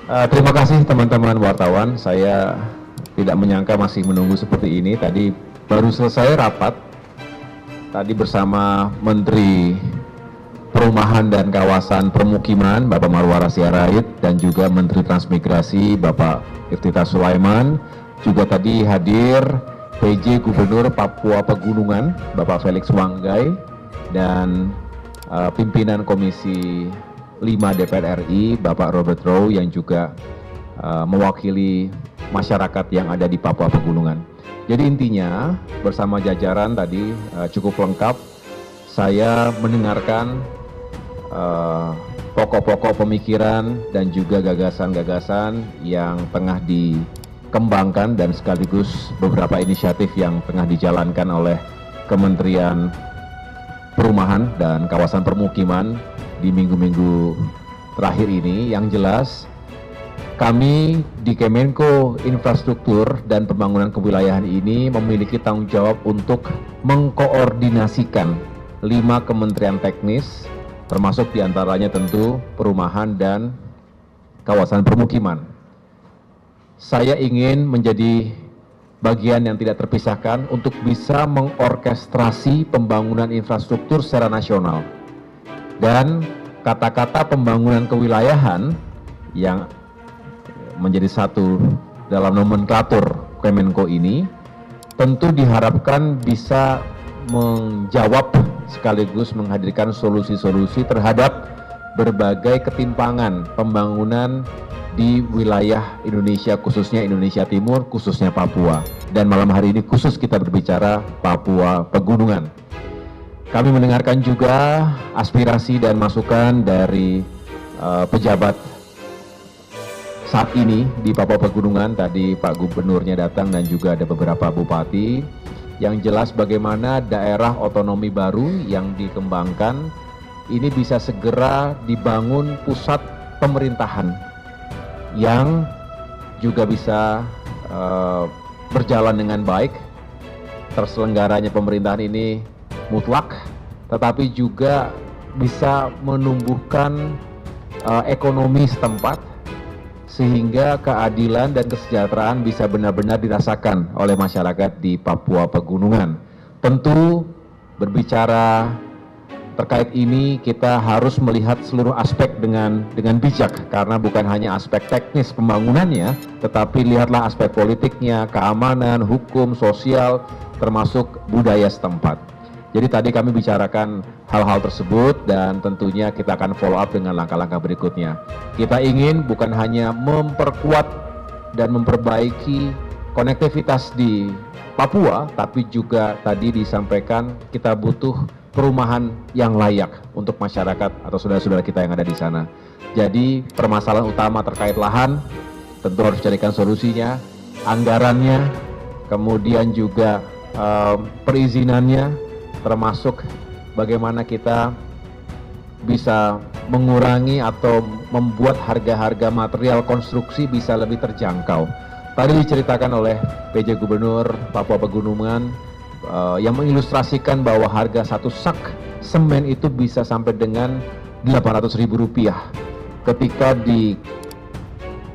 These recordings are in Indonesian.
Terima kasih teman-teman wartawan. Saya tidak menyangka masih menunggu seperti ini. Tadi baru selesai rapat tadi bersama Menteri Perumahan dan Kawasan Permukiman Bapak Marwara Siarait dan juga Menteri Transmigrasi Bapak Iftithar Sulaiman. Juga tadi hadir PJ Gubernur Papua Pegunungan Bapak Felix Wanggai dan pimpinan Komisi 5 DPR RI Bapak Robert Rowe yang juga mewakili masyarakat yang ada di Papua Pegunungan. Jadi intinya bersama jajaran tadi cukup lengkap. Saya mendengarkan pokok-pokok pemikiran dan juga gagasan-gagasan yang tengah dikembangkan dan sekaligus beberapa inisiatif yang tengah dijalankan oleh Kementerian Perumahan dan Kawasan Permukiman di minggu-minggu terakhir ini. Yang jelas kami di Kemenko Infrastruktur dan Pembangunan Kewilayahan ini memiliki tanggung jawab untuk mengkoordinasikan 5 kementerian teknis, termasuk diantaranya tentu perumahan dan kawasan permukiman. Saya ingin menjadi bagian yang tidak terpisahkan untuk bisa mengorkestrasi pembangunan infrastruktur secara nasional. Dan kata-kata pembangunan kewilayahan yang menjadi satu dalam nomenklatur Kemenko ini tentu diharapkan bisa menjawab sekaligus menghadirkan solusi-solusi terhadap berbagai ketimpangan pembangunan di wilayah Indonesia, khususnya Indonesia Timur, khususnya Papua. Dan malam hari ini khusus kita berbicara Papua Pegunungan. Kami mendengarkan juga aspirasi dan masukan dari pejabat saat ini di Papua Pegunungan. Tadi Pak Gubernurnya datang dan juga ada beberapa bupati. Yang jelas bagaimana daerah otonomi baru yang dikembangkan ini bisa segera dibangun pusat pemerintahan yang juga bisa berjalan dengan baik. Terselenggaranya pemerintahan ini mutlak, tetapi juga bisa menumbuhkan ekonomi setempat sehingga keadilan dan kesejahteraan bisa benar-benar dirasakan oleh masyarakat di Papua Pegunungan. Tentu berbicara terkait ini kita harus melihat seluruh aspek dengan bijak, karena bukan hanya aspek teknis pembangunannya, tetapi lihatlah aspek politiknya, keamanan, hukum, sosial, termasuk budaya setempat. Jadi tadi kami bicarakan hal-hal tersebut dan tentunya kita akan follow up dengan langkah-langkah berikutnya. Kita ingin bukan hanya memperkuat dan memperbaiki konektivitas di Papua, tapi juga tadi disampaikan kita butuh perumahan yang layak untuk masyarakat atau saudara-saudara kita yang ada di sana. Jadi permasalahan utama terkait lahan tentu harus carikan solusinya, anggarannya, kemudian juga perizinannya, termasuk bagaimana kita bisa mengurangi atau membuat harga-harga material konstruksi bisa lebih terjangkau. Tadi diceritakan oleh PJ Gubernur Papua Pegunungan yang mengilustrasikan bahwa harga satu sak semen itu bisa sampai dengan Rp800.000 ketika di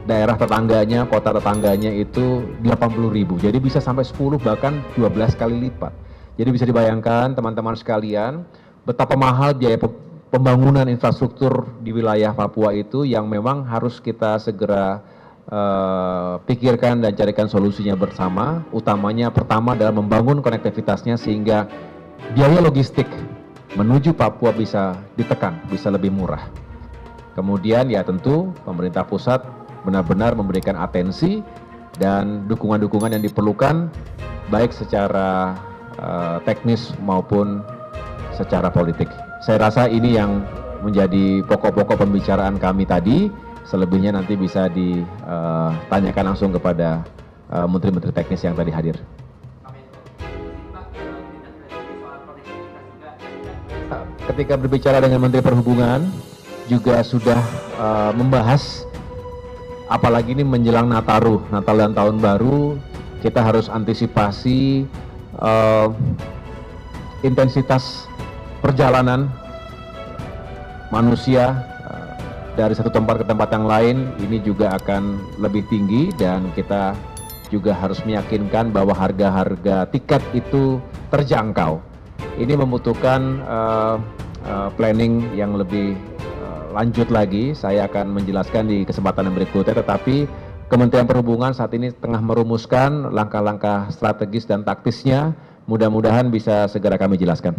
daerah tetangganya, kota tetangganya itu 80.000. Jadi bisa sampai 10 bahkan 12 kali lipat. Jadi bisa dibayangkan teman-teman sekalian betapa mahal biaya pembangunan infrastruktur di wilayah Papua itu yang memang harus kita segera pikirkan dan carikan solusinya bersama. Utamanya pertama adalah membangun konektivitasnya sehingga biaya logistik menuju Papua bisa ditekan, bisa lebih murah. Kemudian ya tentu pemerintah pusat benar-benar memberikan atensi dan dukungan-dukungan yang diperlukan baik secara teknis maupun secara politik. Saya rasa ini yang menjadi pokok-pokok pembicaraan kami tadi. Selebihnya nanti bisa ditanyakan langsung kepada menteri-menteri teknis yang tadi hadir. Ketika berbicara dengan Menteri Perhubungan juga sudah membahas, apalagi ini menjelang Natal dan Tahun Baru, kita harus antisipasi intensitas perjalanan manusia dari satu tempat ke tempat yang lain ini juga akan lebih tinggi, dan kita juga harus meyakinkan bahwa harga-harga tiket itu terjangkau. Ini membutuhkan planning yang lebih lanjut lagi. Saya akan menjelaskan di kesempatan yang berikutnya, tetapi Kementerian Perhubungan saat ini tengah merumuskan langkah-langkah strategis dan taktisnya. Mudah-mudahan bisa segera kami jelaskan.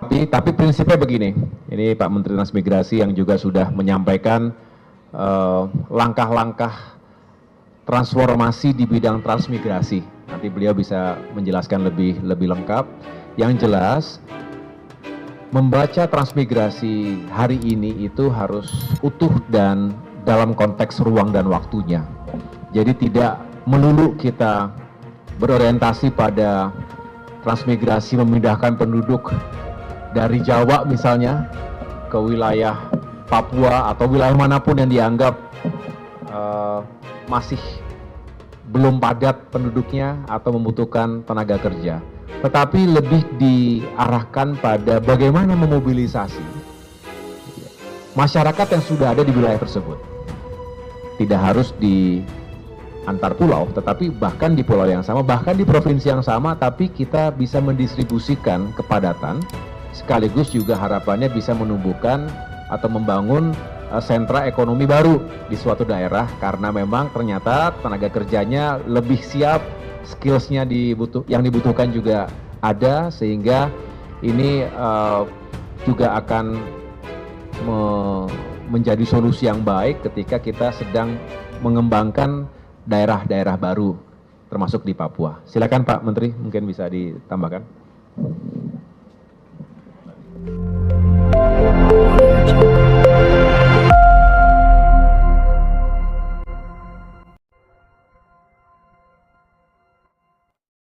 Tapi prinsipnya begini, ini Pak Menteri Transmigrasi yang juga sudah menyampaikan langkah-langkah transformasi di bidang transmigrasi. Nanti beliau bisa menjelaskan lebih lengkap. Yang jelas, membaca transmigrasi hari ini itu harus utuh dan dalam konteks ruang dan waktunya. Jadi tidak melulu kita berorientasi pada transmigrasi memindahkan penduduk dari Jawa misalnya ke wilayah Papua atau wilayah manapun yang dianggap masih belum padat penduduknya atau membutuhkan tenaga kerja. Tetapi lebih diarahkan pada bagaimana memobilisasi masyarakat yang sudah ada di wilayah tersebut. Tidak harus di antar pulau, tetapi bahkan di pulau yang sama, bahkan di provinsi yang sama, tapi kita bisa mendistribusikan kepadatan, sekaligus juga harapannya bisa menumbuhkan atau membangun sentra ekonomi baru di suatu daerah, karena memang ternyata tenaga kerjanya lebih siap, skillsnya yang dibutuhkan juga ada, sehingga ini juga akan menjadi solusi yang baik ketika kita sedang mengembangkan daerah-daerah baru termasuk di Papua. Silakan Pak Menteri, mungkin bisa ditambahkan.